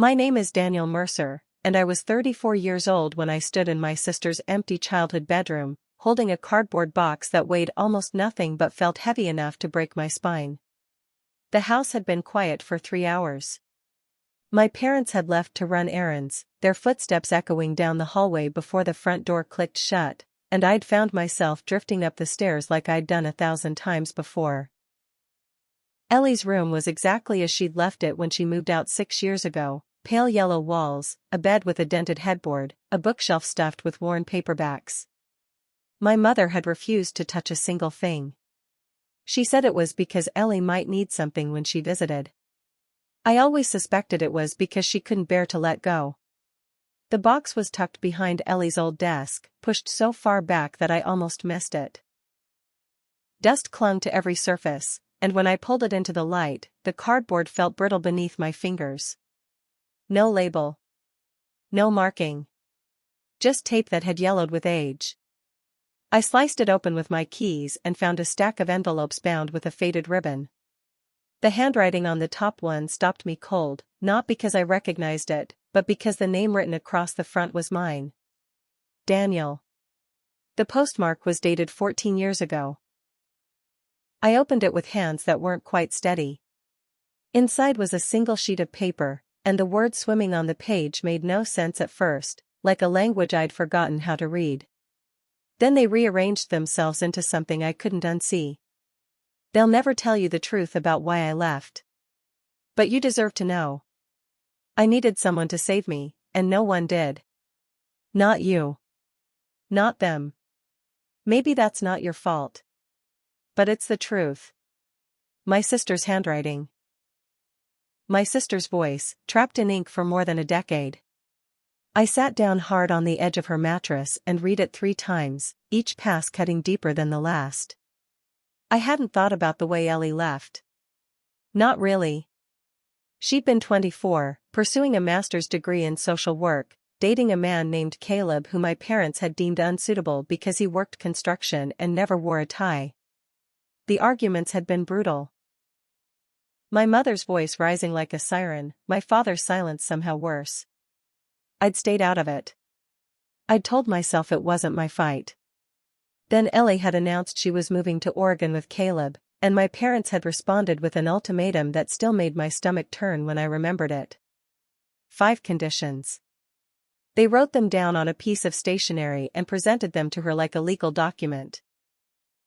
My name is Daniel Mercer, and I was 34 years old when I stood in my sister's empty childhood bedroom, holding a cardboard box that weighed almost nothing but felt heavy enough to break my spine. The house had been quiet for 3 hours. My parents had left to run errands, their footsteps echoing down the hallway before the front door clicked shut, and I'd found myself drifting up the stairs like I'd done 1,000 times before. Ellie's room was exactly as she'd left it when she moved out 6 years ago. Pale yellow walls, a bed with a dented headboard, a bookshelf stuffed with worn paperbacks. My mother had refused to touch a single thing. She said it was because Ellie might need something when she visited. I always suspected it was because she couldn't bear to let go. The box was tucked behind Ellie's old desk, pushed so far back that I almost missed it. Dust clung to every surface, and when I pulled it into the light, the cardboard felt brittle beneath my fingers. No label. No marking. Just tape that had yellowed with age. I sliced it open with my keys and found a stack of envelopes bound with a faded ribbon. The handwriting on the top one stopped me cold, not because I recognized it, but because the name written across the front was mine. Daniel. The postmark was dated 14 years ago. I opened it with hands that weren't quite steady. Inside was a single sheet of paper, and the words swimming on the page made no sense at first, like a language I'd forgotten how to read. Then they rearranged themselves into something I couldn't unsee. They'll never tell you the truth about why I left. But you deserve to know. I needed someone to save me, and no one did. Not you. Not them. Maybe that's not your fault. But it's the truth. My sister's handwriting. My sister's voice, trapped in ink for more than a decade. I sat down hard on the edge of her mattress and read it 3 times, each pass cutting deeper than the last. I hadn't thought about the way Ellie left. Not really. She'd been 24, pursuing a master's degree in social work, dating a man named Caleb who my parents had deemed unsuitable because he worked construction and never wore a tie. The arguments had been brutal. My mother's voice rising like a siren, my father's silence somehow worse. I'd stayed out of it. I'd told myself it wasn't my fight. Then Ellie had announced she was moving to Oregon with Caleb, and my parents had responded with an ultimatum that still made my stomach turn when I remembered it. 5 conditions. They wrote them down on a piece of stationery and presented them to her like a legal document.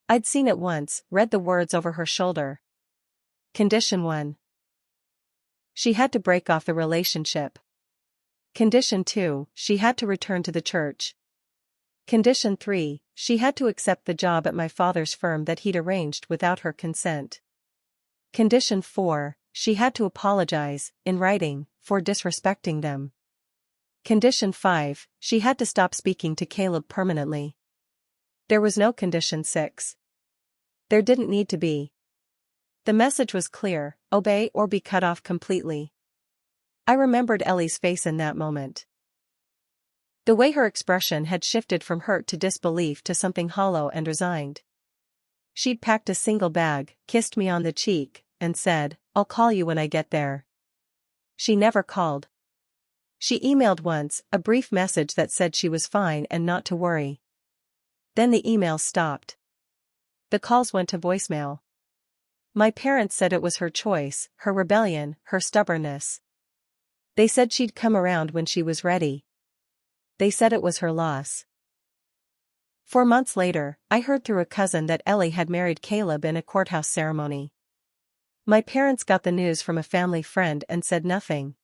I'd seen it once, read the words over her shoulder. Condition 1. She had to break off the relationship. Condition 2, she had to return to the church. Condition 3, she had to accept the job at my father's firm that he'd arranged without her consent. Condition 4, she had to apologize, in writing, for disrespecting them. Condition 5, she had to stop speaking to Caleb permanently. There was no condition 6. There didn't need to be. The message was clear: obey or be cut off completely. I remembered Ellie's face in that moment. The way her expression had shifted from hurt to disbelief to something hollow and resigned. She'd packed a single bag, kissed me on the cheek, and said, "I'll call you when I get there." She never called. She emailed once, a brief message that said she was fine and not to worry. Then the email stopped. The calls went to voicemail. My parents said it was her choice, her rebellion, her stubbornness. They said she'd come around when she was ready. They said it was her loss. 4 months later, I heard through a cousin that Ellie had married Caleb in a courthouse ceremony. My parents got the news from a family friend and said nothing.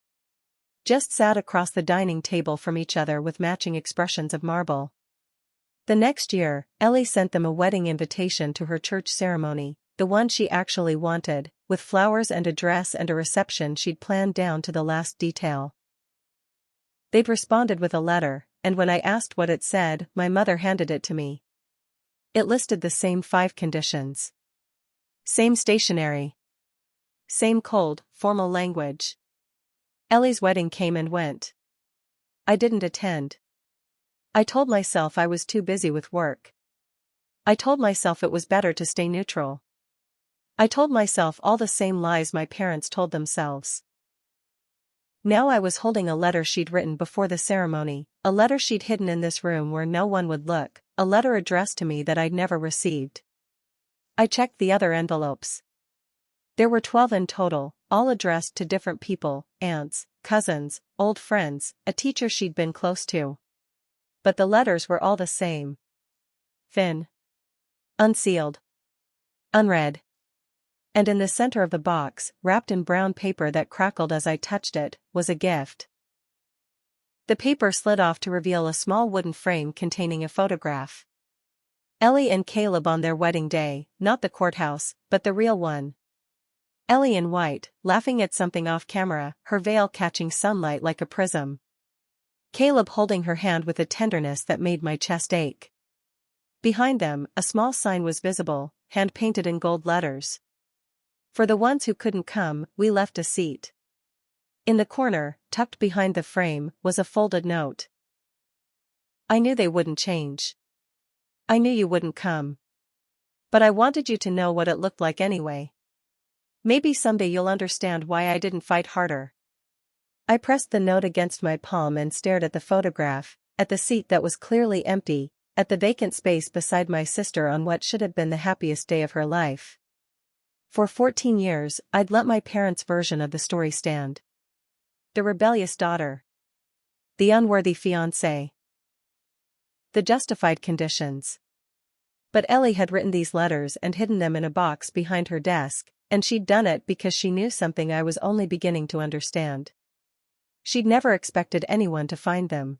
Just sat across the dining table from each other with matching expressions of marble. The next year, Ellie sent them a wedding invitation to her church ceremony, the one she actually wanted, with flowers and a dress and a reception she'd planned down to the last detail. They'd responded with a letter, and when I asked what it said, my mother handed it to me. It listed the same 5 conditions. Same stationery. Same cold, formal language. Ellie's wedding came and went. I didn't attend. I told myself I was too busy with work. I told myself it was better to stay neutral. I told myself all the same lies my parents told themselves. Now I was holding a letter she'd written before the ceremony, a letter she'd hidden in this room where no one would look, a letter addressed to me that I'd never received. I checked the other envelopes. There were 12 in total, all addressed to different people, aunts, cousins, old friends, a teacher she'd been close to. But the letters were all the same. Thin. Unsealed. Unread. And in the center of the box, wrapped in brown paper that crackled as I touched it, was a gift. The paper slid off to reveal a small wooden frame containing a photograph. Ellie and Caleb on their wedding day, not the courthouse, but the real one. Ellie in white, laughing at something off camera, her veil catching sunlight like a prism. Caleb holding her hand with a tenderness that made my chest ache. Behind them, a small sign was visible, hand-painted in gold letters. For the ones who couldn't come, we left a seat. In the corner, tucked behind the frame, was a folded note. I knew they wouldn't change. I knew you wouldn't come. But I wanted you to know what it looked like anyway. Maybe someday you'll understand why I didn't fight harder. I pressed the note against my palm and stared at the photograph, at the seat that was clearly empty, at the vacant space beside my sister on what should have been the happiest day of her life. For 14 years, I'd let my parents' version of the story stand. The rebellious daughter. The unworthy fiancé. The justified conditions. But Ellie had written these letters and hidden them in a box behind her desk, and she'd done it because she knew something I was only beginning to understand. She'd never expected anyone to find them.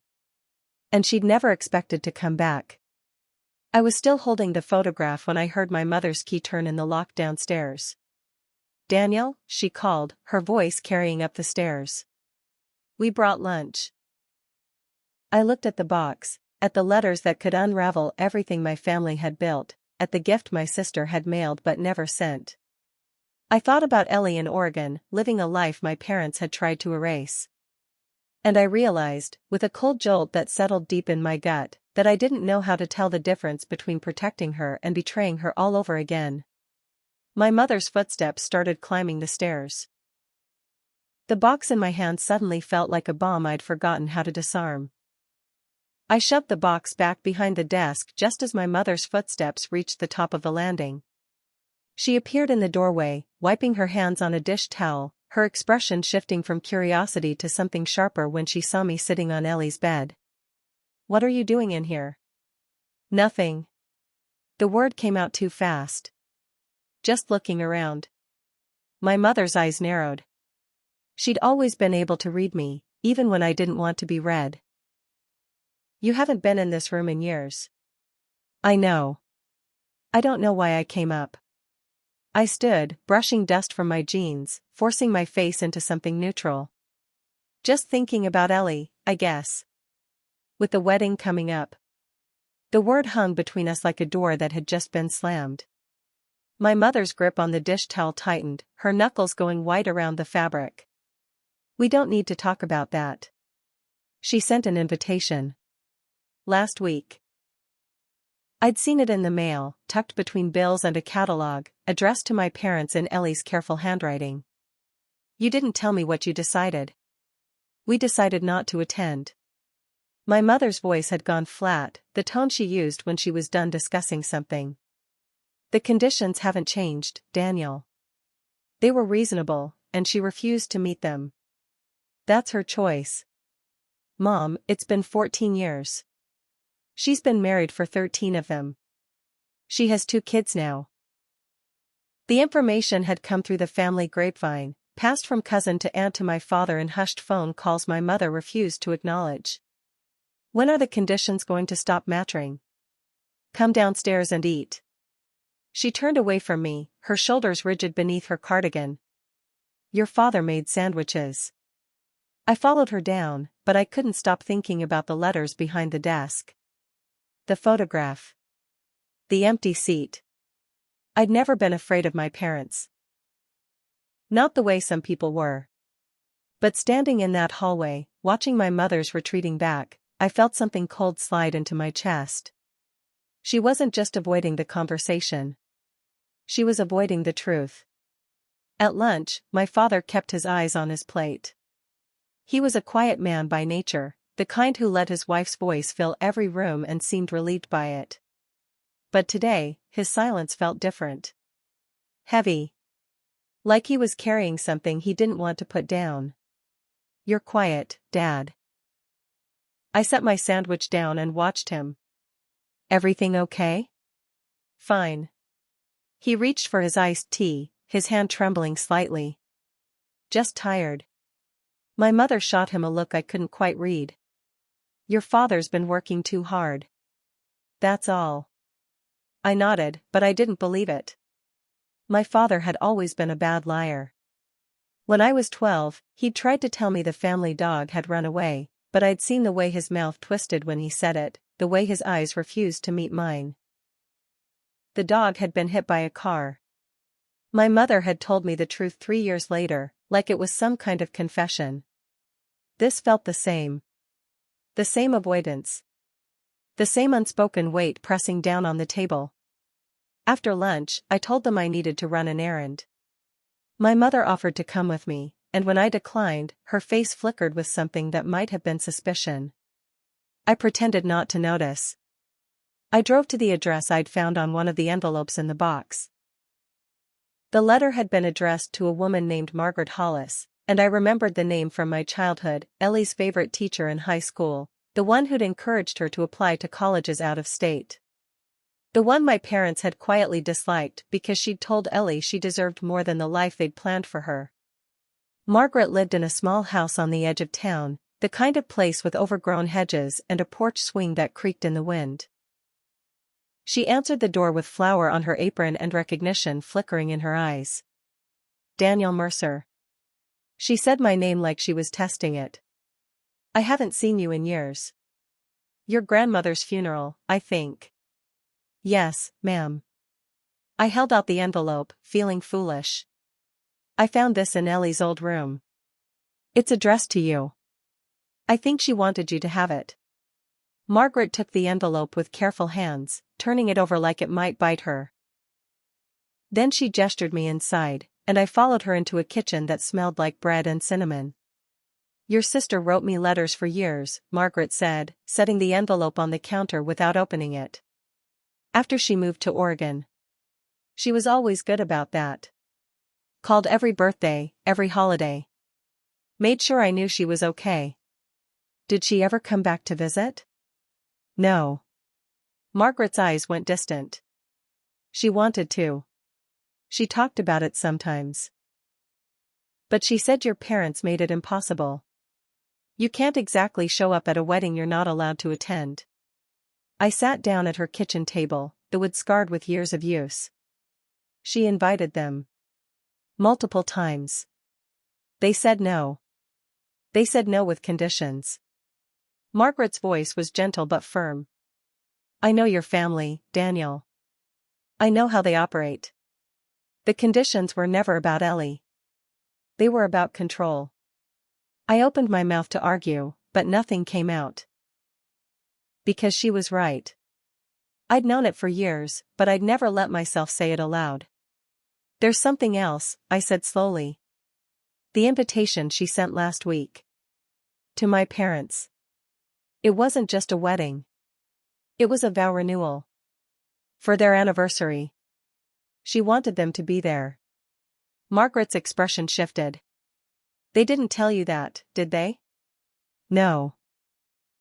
And she'd never expected to come back. I was still holding the photograph when I heard my mother's key turn in the lock downstairs. "Daniel," she called, her voice carrying up the stairs. "We brought lunch." I looked at the box, at the letters that could unravel everything my family had built, at the gift my sister had mailed but never sent. I thought about Ellie in Oregon, living a life my parents had tried to erase. And I realized, with a cold jolt that settled deep in my gut, that I didn't know how to tell the difference between protecting her and betraying her all over again. My mother's footsteps started climbing the stairs. The box in my hand suddenly felt like a bomb I'd forgotten how to disarm. I shoved the box back behind the desk just as my mother's footsteps reached the top of the landing. She appeared in the doorway, wiping her hands on a dish towel, her expression shifting from curiosity to something sharper when she saw me sitting on Ellie's bed. "What are you doing in here?" "Nothing." The word came out too fast. "Just looking around." My mother's eyes narrowed. She'd always been able to read me, even when I didn't want to be read. "You haven't been in this room in years." "I know. I don't know why I came up." I stood, brushing dust from my jeans, forcing my face into something neutral. "Just thinking about Ellie, I guess. With the wedding coming up." The word hung between us like a door that had just been slammed. My mother's grip on the dish towel tightened, her knuckles going white around the fabric. "We don't need to talk about that." She sent an invitation. "Last week." I'd seen it in the mail, tucked between bills and a catalog, addressed to my parents in Ellie's careful handwriting. "You didn't tell me what you decided." "We decided not to attend." My mother's voice had gone flat, the tone she used when she was done discussing something. "The conditions haven't changed, Daniel. They were reasonable, and she refused to meet them. That's her choice. Mom, it's been 14 years. She's been married for 13 of them. She has 2 kids now." The information had come through the family grapevine, passed from cousin to aunt to my father in hushed phone calls my mother refused to acknowledge. "When are the conditions going to stop mattering? Come downstairs and eat." She turned away from me, her shoulders rigid beneath her cardigan. "Your father made sandwiches." I followed her down, but I couldn't stop thinking about the letters behind the desk. The photograph. The empty seat. I'd never been afraid of my parents. Not the way some people were. But standing in that hallway, watching my mother's retreating back, I felt something cold slide into my chest. She wasn't just avoiding the conversation. She was avoiding the truth. At lunch, my father kept his eyes on his plate. He was a quiet man by nature, the kind who let his wife's voice fill every room and seemed relieved by it. But today, his silence felt different. Heavy. Like he was carrying something he didn't want to put down. "You're quiet, Dad." I set my sandwich down and watched him. "Everything okay?" "Fine." He reached for his iced tea, his hand trembling slightly. "Just tired." My mother shot him a look I couldn't quite read. "Your father's been working too hard. That's all." I nodded, but I didn't believe it. My father had always been a bad liar. When I was 12, he'd tried to tell me the family dog had run away, but I'd seen the way his mouth twisted when he said it, the way his eyes refused to meet mine. The dog had been hit by a car. My mother had told me the truth 3 years later, like it was some kind of confession. This felt the same. The same avoidance. The same unspoken weight pressing down on the table. After lunch, I told them I needed to run an errand. My mother offered to come with me, and when I declined, her face flickered with something that might have been suspicion. I pretended not to notice. I drove to the address I'd found on one of the envelopes in the box. The letter had been addressed to a woman named Margaret Hollis, and I remembered the name from my childhood, Ellie's favorite teacher in high school, the one who'd encouraged her to apply to colleges out of state. The one my parents had quietly disliked because she'd told Ellie she deserved more than the life they'd planned for her. Margaret lived in a small house on the edge of town, the kind of place with overgrown hedges and a porch swing that creaked in the wind. She answered the door with flour on her apron and recognition flickering in her eyes. "Daniel Mercer." She said my name like she was testing it. "I haven't seen you in years." "Your grandmother's funeral, I think." "Yes, ma'am." I held out the envelope, feeling foolish. "I found this in Ellie's old room. It's addressed to you. I think she wanted you to have it." Margaret took the envelope with careful hands, turning it over like it might bite her. Then she gestured me inside, and I followed her into a kitchen that smelled like bread and cinnamon. "Your sister wrote me letters for years," Margaret said, setting the envelope on the counter without opening it. "After she moved to Oregon. She was always good about that. Called every birthday, every holiday. Made sure I knew she was okay." "Did she ever come back to visit?" "No." Margaret's eyes went distant. "She wanted to. She talked about it sometimes. But she said your parents made it impossible. You can't exactly show up at a wedding you're not allowed to attend." I sat down at her kitchen table, the wood scarred with years of use. "She invited them. Multiple times. They said no. They said no with conditions." Margaret's voice was gentle but firm. "I know your family, Daniel. I know how they operate. The conditions were never about Ellie. They were about control." I opened my mouth to argue, but nothing came out. Because she was right. I'd known it for years, but I'd never let myself say it aloud. "There's something else," I said slowly. "The invitation she sent last week. To my parents. It wasn't just a wedding. It was a vow renewal. For their anniversary. She wanted them to be there." Margaret's expression shifted. "They didn't tell you that, did they?" "No.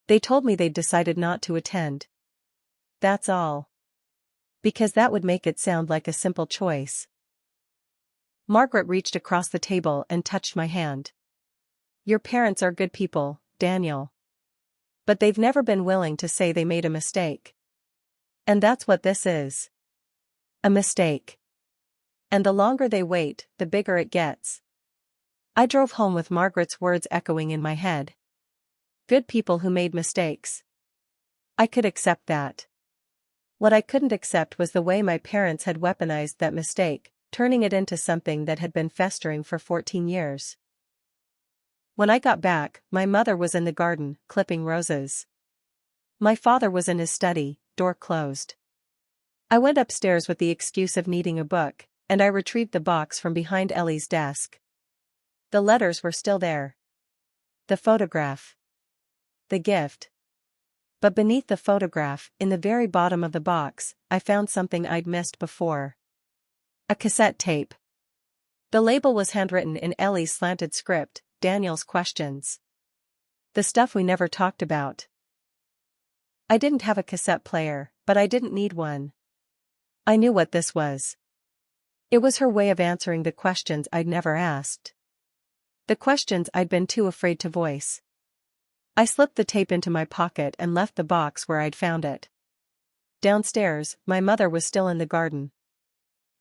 They told me they'd decided not to attend. That's all. Because that would make it sound like a simple choice." Margaret reached across the table and touched my hand. "Your parents are good people, Daniel. But they've never been willing to say they made a mistake. And that's what this is. A mistake. And the longer they wait, the bigger it gets." I drove home with Margaret's words echoing in my head. Good people who made mistakes. I could accept that. What I couldn't accept was the way my parents had weaponized that mistake, turning it into something that had been festering for 14 years. When I got back, my mother was in the garden, clipping roses. My father was in his study, door closed. I went upstairs with the excuse of needing a book, and I retrieved the box from behind Ellie's desk. The letters were still there. The photograph. The gift. But beneath the photograph, in the very bottom of the box, I found something I'd missed before. A cassette tape. The label was handwritten in Ellie's slanted script, Daniel's questions. The stuff we never talked about. I didn't have a cassette player, but I didn't need one. I knew what this was. It was her way of answering the questions I'd never asked. The questions I'd been too afraid to voice. I slipped the tape into my pocket and left the box where I'd found it. Downstairs, my mother was still in the garden.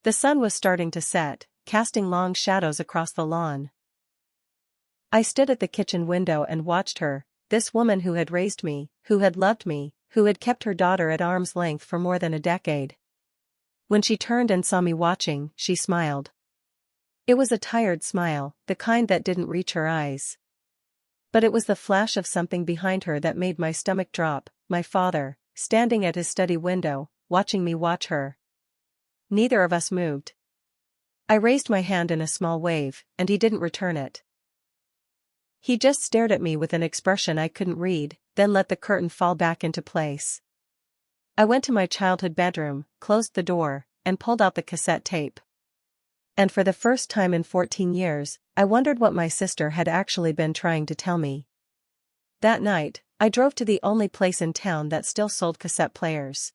The sun was starting to set, casting long shadows across the lawn. I stood at the kitchen window and watched her, this woman who had raised me, who had loved me, who had kept her daughter at arm's length for more than a decade. When she turned and saw me watching, she smiled. It was a tired smile, the kind that didn't reach her eyes. But it was the flash of something behind her that made my stomach drop, my father, standing at his study window, watching me watch her. Neither of us moved. I raised my hand in a small wave, and he didn't return it. He just stared at me with an expression I couldn't read, then let the curtain fall back into place. I went to my childhood bedroom, closed the door, and pulled out the cassette tape. And for the first time in 14 years, I wondered what my sister had actually been trying to tell me. That night, I drove to the only place in town that still sold cassette players.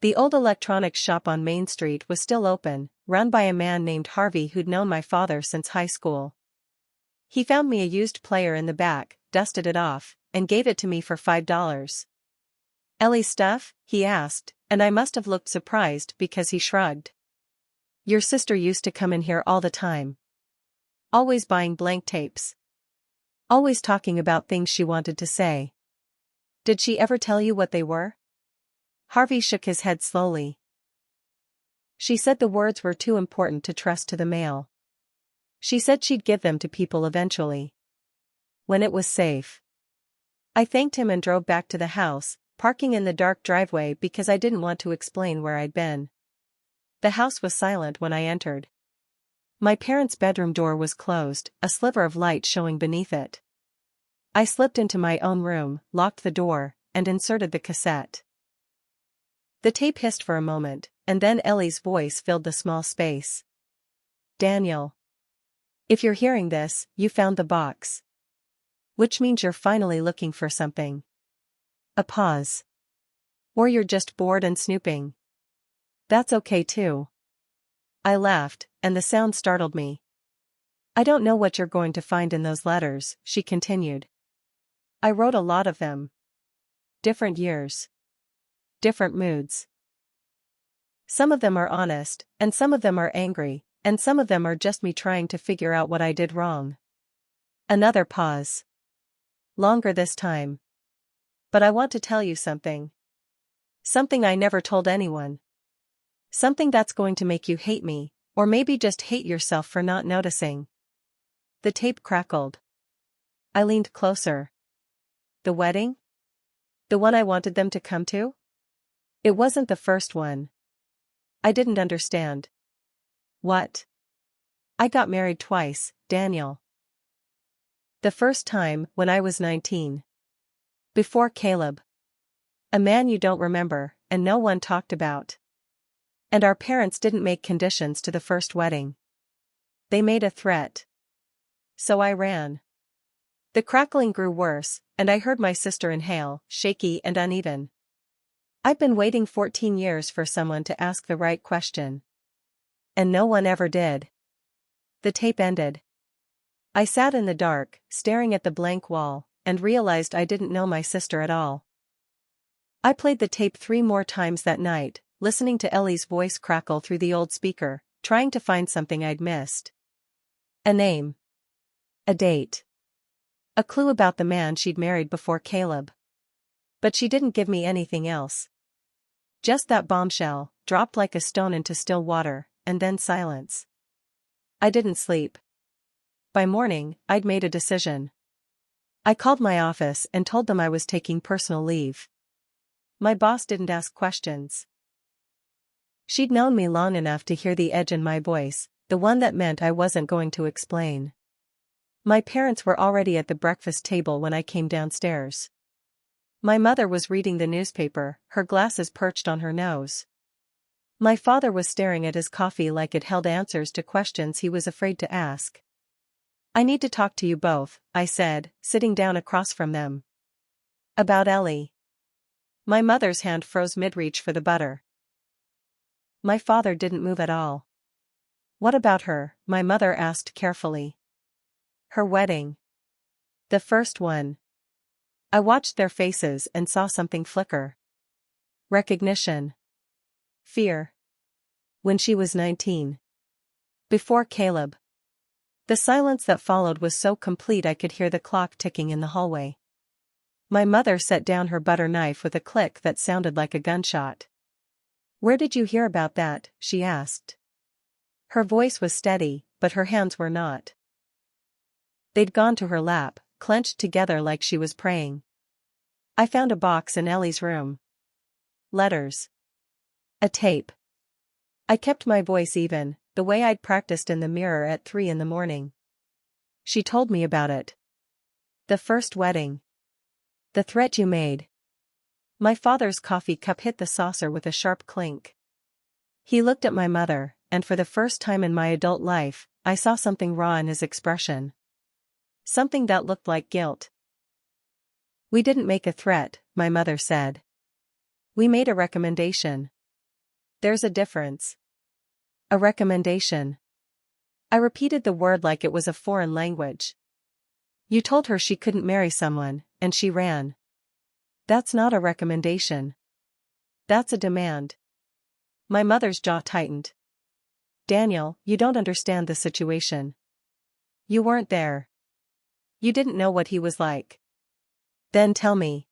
The old electronics shop on Main Street was still open, run by a man named Harvey who'd known my father since high school. He found me a used player in the back, dusted it off, and gave it to me for $5. "Ellie's stuff?" he asked, and I must have looked surprised because he shrugged. "Your sister used to come in here all the time. Always buying blank tapes. Always talking about things she wanted to say. Did she ever tell you what they were?" Harvey shook his head slowly. "She said the words were too important to trust to the mail. She said she'd give them to people eventually. When it was safe." I thanked him and drove back to the house, parking in the dark driveway because I didn't want to explain where I'd been. The house was silent when I entered. My parents' bedroom door was closed, a sliver of light showing beneath it. I slipped into my own room, locked the door, and inserted the cassette. The tape hissed for a moment, and then Ellie's voice filled the small space. "Daniel. If you're hearing this, you found the box. Which means you're finally looking for something." A pause. "Or you're just bored and snooping. That's okay too." I laughed, and the sound startled me. "I don't know what you're going to find in those letters," she continued. "I wrote a lot of them. Different years. Different moods. Some of them are honest, and some of them are angry, and some of them are just me trying to figure out what I did wrong." Another pause. Longer this time. "But I want to tell you something. Something I never told anyone. Something that's going to make you hate me, or maybe just hate yourself for not noticing." The tape crackled. I leaned closer. "The wedding? The one I wanted them to come to?" "It wasn't the first one." I didn't understand. "What?" "I got married twice, Daniel. The first time, when I was 19. Before Caleb. A man you don't remember, and no one talked about. And our parents didn't make conditions to the first wedding. They made a threat. So I ran." The crackling grew worse, and I heard my sister inhale, shaky and uneven. "I've been waiting 14 years for someone to ask the right question. And no one ever did." The tape ended. I sat in the dark, staring at the blank wall, and realized I didn't know my sister at all. I played the tape 3 more times that night, listening to Ellie's voice crackle through the old speaker, trying to find something I'd missed. A name. A date. A clue about the man she'd married before Caleb. But she didn't give me anything else. Just that bombshell, dropped like a stone into still water, and then silence. I didn't sleep. By morning, I'd made a decision. I called my office and told them I was taking personal leave. My boss didn't ask questions. She'd known me long enough to hear the edge in my voice, the one that meant I wasn't going to explain. My parents were already at the breakfast table when I came downstairs. My mother was reading the newspaper, her glasses perched on her nose. My father was staring at his coffee like it held answers to questions he was afraid to ask. "I need to talk to you both," I said, sitting down across from them. "About Ellie." My mother's hand froze mid-reach for the butter. My father didn't move at all. "What about her?" my mother asked carefully. "Her wedding. The first one." I watched their faces and saw something flicker. Recognition. Fear. When she was 19. Before Caleb. The silence that followed was so complete I could hear the clock ticking in the hallway. My mother set down her butter knife with a click that sounded like a gunshot. "Where did you hear about that?" she asked. Her voice was steady, but her hands were not. They'd gone to her lap, clenched together like she was praying. "I found a box in Ellie's room. Letters. A tape." I kept my voice even, the way I'd practiced in the mirror at 3 in the morning. "She told me about it. The first wedding. The threat you made." My father's coffee cup hit the saucer with a sharp clink. He looked at my mother, and for the first time in my adult life, I saw something raw in his expression. Something that looked like guilt. "We didn't make a threat," my mother said. "We made a recommendation." "There's a difference." "A recommendation." I repeated the word like it was a foreign language. "You told her she couldn't marry someone, and she ran." "That's not a recommendation. That's a demand." My mother's jaw tightened. "Daniel, you don't understand the situation. You weren't there. You didn't know what he was like." "Then tell me."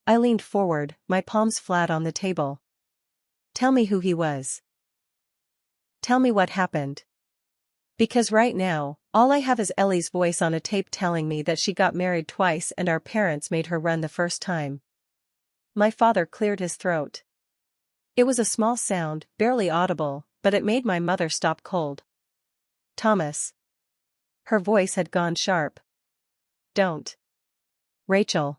I leaned forward, my palms flat on the table. "Tell me who he was. Tell me what happened. Because right now, all I have is Ellie's voice on a tape telling me that she got married twice and our parents made her run the first time." My father cleared his throat. It was a small sound, barely audible, but it made my mother stop cold. "Thomas." Her voice had gone sharp. "Don't." "Rachel."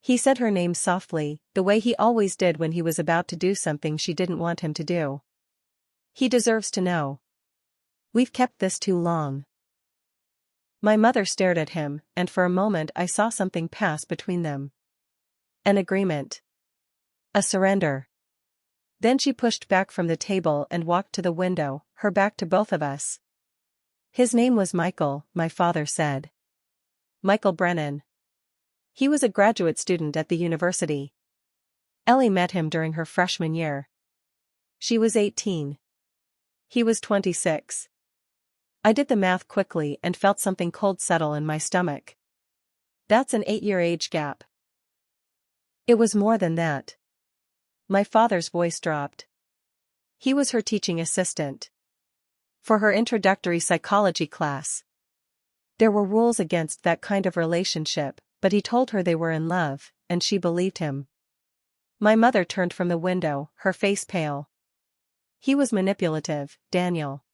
He said her name softly, the way he always did when he was about to do something she didn't want him to do. "He deserves to know. We've kept this too long." My mother stared at him, and for a moment I saw something pass between them. An agreement. A surrender. Then she pushed back from the table and walked to the window, her back to both of us. "His name was Michael," my father said. "Michael Brennan. He was a graduate student at the university. Ellie met him during her freshman year. She was 18. He was 26. I did the math quickly and felt something cold settle in my stomach. "That's an 8-year age gap." It was more than that. My father's voice dropped. He was her teaching assistant. For her introductory psychology class. There were rules against that kind of relationship, but he told her they were in love, and she believed him. My mother turned from the window, her face pale. "He was manipulative, Daniel.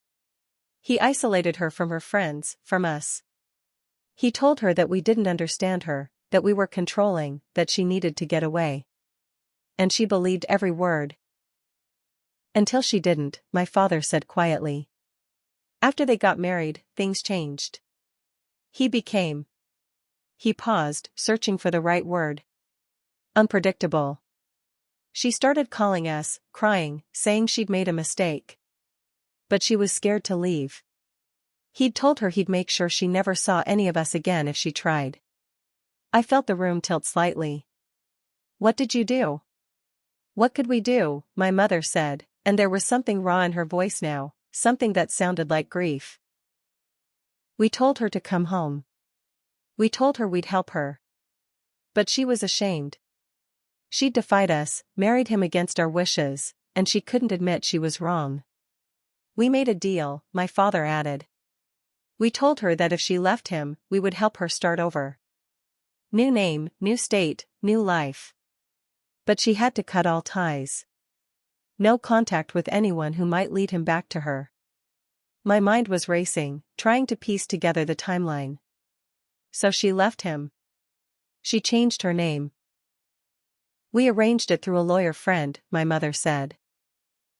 He isolated her from her friends, from us. He told her that we didn't understand her, that we were controlling, that she needed to get away. And she believed every word." "Until she didn't," my father said quietly. "After they got married, things changed. He became." He paused, searching for the right word. "Unpredictable. She started calling us, crying, saying she'd made a mistake. But she was scared to leave. He'd told her he'd make sure she never saw any of us again if she tried." I felt the room tilt slightly. "What did you do?" "What could we do?" my mother said, and there was something raw in her voice now, something that sounded like grief. "We told her to come home. We told her we'd help her. But she was ashamed. She'd defied us, married him against our wishes, and she couldn't admit she was wrong. We made a deal," my father added. "We told her that if she left him, we would help her start over. New name, new state, new life. But she had to cut all ties. No contact with anyone who might lead him back to her. My mind was racing, trying to piece together the timeline. So she left him. She changed her name. We arranged it through a lawyer friend, my mother said.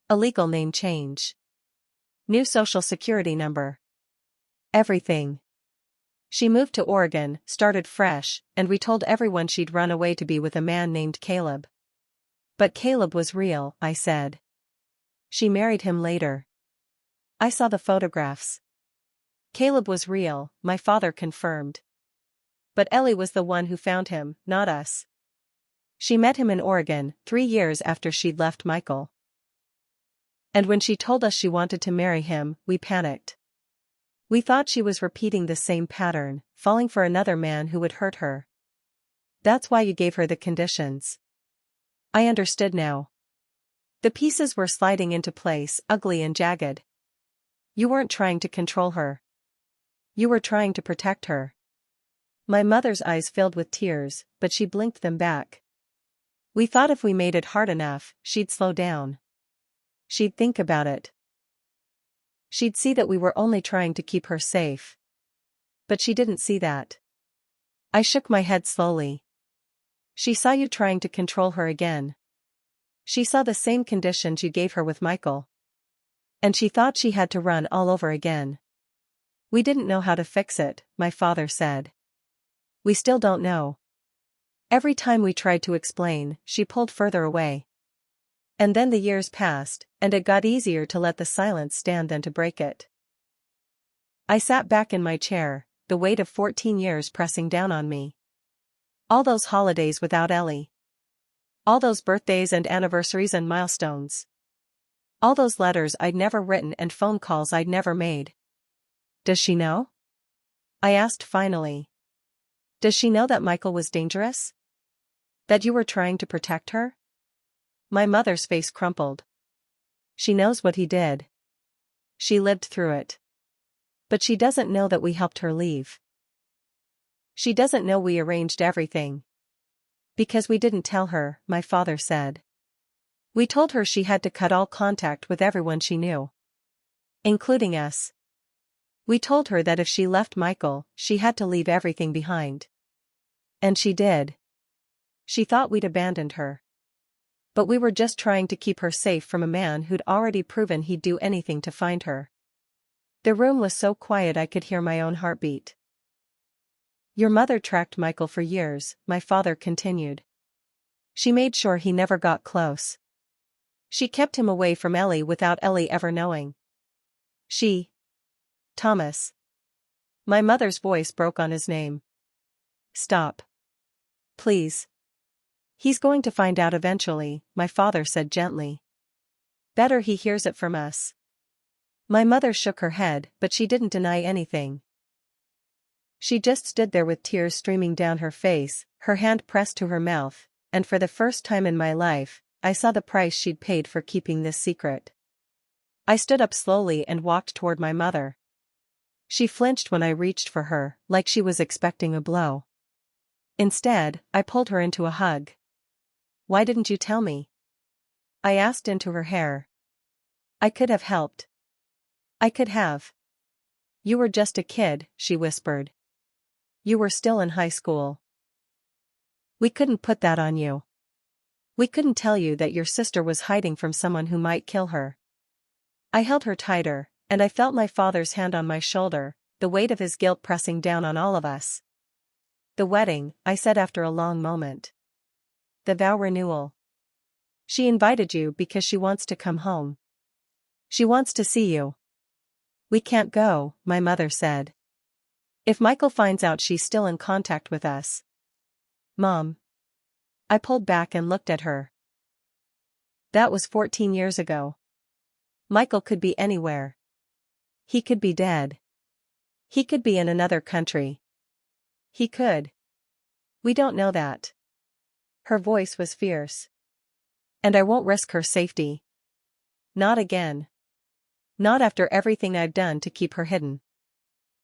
A legal name change. New social security number. Everything. She moved to Oregon, started fresh, and we told everyone she'd run away to be with a man named Caleb. But Caleb was real, I said. She married him later. I saw the photographs. Caleb was real, my father confirmed. But Ellie was the one who found him, not us. She met him in Oregon, 3 years after she'd left Michael. And when she told us she wanted to marry him, we panicked. We thought she was repeating the same pattern, falling for another man who would hurt her. That's why you gave her the conditions. I understood now. The pieces were sliding into place, ugly and jagged. You weren't trying to control her. You were trying to protect her. My mother's eyes filled with tears, but she blinked them back. We thought if we made it hard enough, she'd slow down. She'd think about it. She'd see that we were only trying to keep her safe. But she didn't see that. I shook my head slowly. She saw you trying to control her again. She saw the same conditions you gave her with Michael. And she thought she had to run all over again. We didn't know how to fix it, my father said. We still don't know. Every time we tried to explain, she pulled further away. And then the years passed, and it got easier to let the silence stand than to break it. I sat back in my chair, the weight of 14 years pressing down on me. All those holidays without Ellie. All those birthdays and anniversaries and milestones. All those letters I'd never written and phone calls I'd never made. Does she know? I asked finally. Does she know that Michael was dangerous? That you were trying to protect her? My mother's face crumpled. She knows what he did. She lived through it. But she doesn't know that we helped her leave. She doesn't know we arranged everything. Because we didn't tell her, my father said. We told her she had to cut all contact with everyone she knew. Including us. We told her that if she left Michael, she had to leave everything behind. And she did. She thought we'd abandoned her. But we were just trying to keep her safe from a man who'd already proven he'd do anything to find her. The room was so quiet I could hear my own heartbeat. Your mother tracked Michael for years, my father continued. She made sure he never got close. She kept him away from Ellie without Ellie ever knowing. Thomas. My mother's voice broke on his name. Stop. Please. He's going to find out eventually, my father said gently. Better he hears it from us. My mother shook her head, but she didn't deny anything. She just stood there with tears streaming down her face, her hand pressed to her mouth, and for the first time in my life, I saw the price she'd paid for keeping this secret. I stood up slowly and walked toward my mother. She flinched when I reached for her, like she was expecting a blow. Instead, I pulled her into a hug. Why didn't you tell me? I asked into her hair. I could have helped. I could have. You were just a kid, she whispered. You were still in high school. We couldn't put that on you. We couldn't tell you that your sister was hiding from someone who might kill her. I held her tighter, and I felt my father's hand on my shoulder, the weight of his guilt pressing down on all of us. The wedding, I said after a long moment. The vow renewal. She invited you because she wants to come home. She wants to see you. We can't go, my mother said. If Michael finds out she's still in contact with us. Mom. I pulled back and looked at her. That was 14 years ago. Michael could be anywhere. He could be dead. He could be in another country. He could. We don't know that. Her voice was fierce. And I won't risk her safety. Not again. Not after everything I've done to keep her hidden.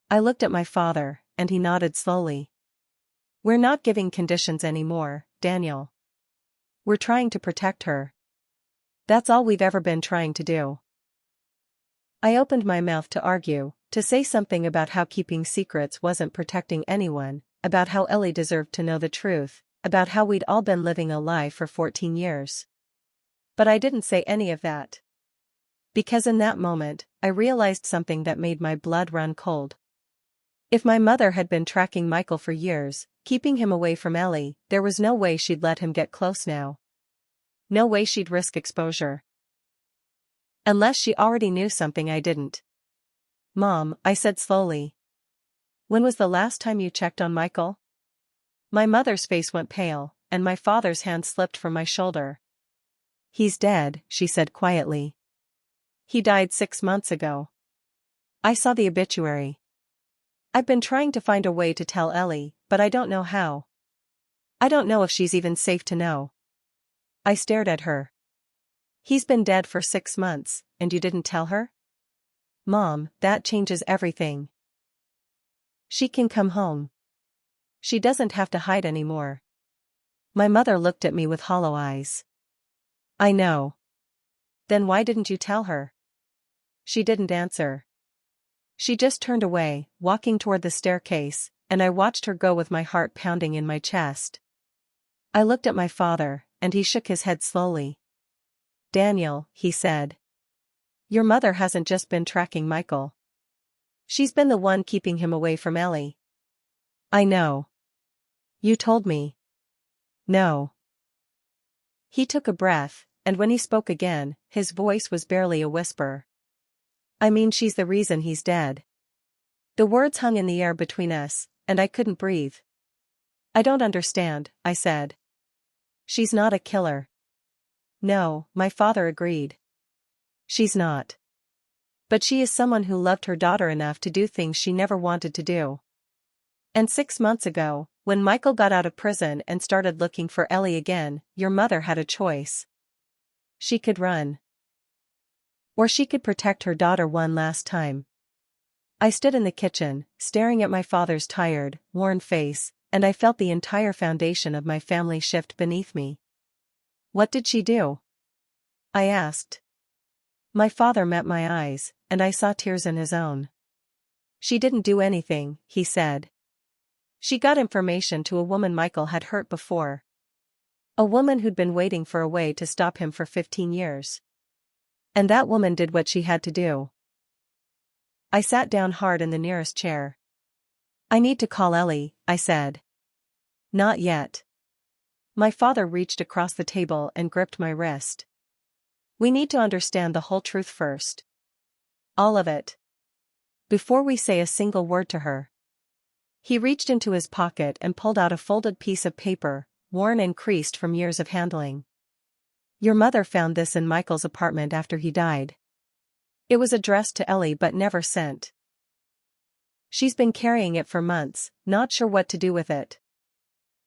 I looked at my father, and he nodded slowly. We're not giving conditions anymore, Daniel. We're trying to protect her. That's all we've ever been trying to do. I opened my mouth to argue, to say something about how keeping secrets wasn't protecting anyone, about how Ellie deserved to know the truth, about how we'd all been living a lie for 14 years. But I didn't say any of that. Because in that moment, I realized something that made my blood run cold. If my mother had been tracking Michael for years, keeping him away from Ellie, there was no way she'd let him get close now. No way she'd risk exposure. Unless she already knew something I didn't. Mom, I said slowly. When was the last time you checked on Michael? My mother's face went pale, and my father's hand slipped from my shoulder. He's dead, she said quietly. He died 6 months ago. I saw the obituary. I've been trying to find a way to tell Ellie, but I don't know how. I don't know if she's even safe to know. I stared at her. He's been dead for 6 months, and you didn't tell her? Mom, that changes everything. She can come home. She doesn't have to hide anymore. My mother looked at me with hollow eyes. I know. Then why didn't you tell her? She didn't answer. She just turned away, walking toward the staircase, and I watched her go with my heart pounding in my chest. I looked at my father, and he shook his head slowly. Daniel, he said. Your mother hasn't just been tracking Michael. She's been the one keeping him away from Ellie. I know. You told me. No. He took a breath, and when he spoke again, his voice was barely a whisper. I mean, she's the reason he's dead. The words hung in the air between us, and I couldn't breathe. I don't understand, I said. She's not a killer. No, my father agreed. She's not. But she is someone who loved her daughter enough to do things she never wanted to do. And 6 months ago, when Michael got out of prison and started looking for Ellie again, your mother had a choice. She could run. Or she could protect her daughter one last time. I stood in the kitchen, staring at my father's tired, worn face, and I felt the entire foundation of my family shift beneath me. What did she do? I asked. My father met my eyes, and I saw tears in his own. She didn't do anything, he said. She got information to a woman Michael had hurt before. A woman who'd been waiting for a way to stop him for 15 years. And that woman did what she had to do. I sat down hard in the nearest chair. I need to call Ellie, I said. Not yet. My father reached across the table and gripped my wrist. We need to understand the whole truth first. All of it. Before we say a single word to her. He reached into his pocket and pulled out a folded piece of paper, worn and creased from years of handling. Your mother found this in Michael's apartment after he died. It was addressed to Ellie but never sent. She's been carrying it for months, not sure what to do with it.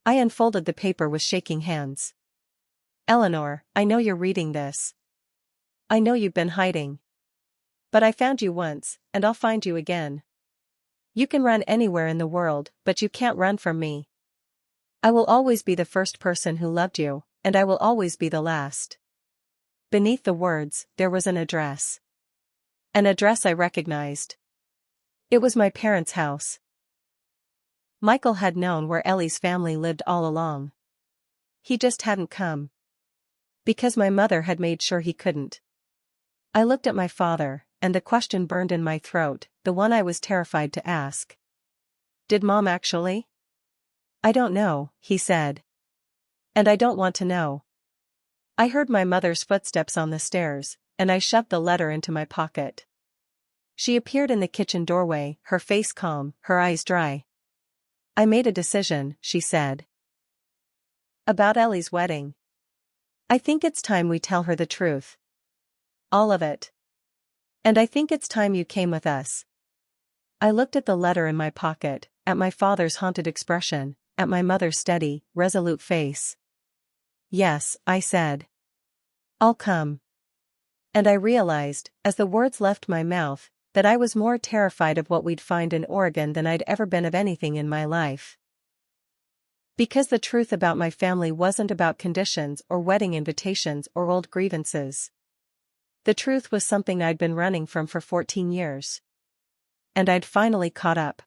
I unfolded the paper with shaking hands. Eleanor, I know you're reading this. I know you've been hiding. But I found you once, and I'll find you again. You can run anywhere in the world, but you can't run from me. I will always be the first person who loved you, and I will always be the last. Beneath the words, there was an address. An address I recognized. It was my parents' house. Michael had known where Ellie's family lived all along. He just hadn't come. Because my mother had made sure he couldn't. I looked at my father, and the question burned in my throat, the one I was terrified to ask. Did Mom actually? I don't know, he said. And I don't want to know. I heard my mother's footsteps on the stairs, and I shoved the letter into my pocket. She appeared in the kitchen doorway, her face calm, her eyes dry. I made a decision, she said. About Ellie's wedding. I think it's time we tell her the truth. All of it. And I think it's time you came with us. I looked at the letter in my pocket, at my father's haunted expression, at my mother's steady, resolute face. Yes, I said. I'll come. And I realized, as the words left my mouth, that I was more terrified of what we'd find in Oregon than I'd ever been of anything in my life. Because the truth about my family wasn't about conditions or wedding invitations or old grievances. The truth was something I'd been running from for 14 years. And I'd finally caught up.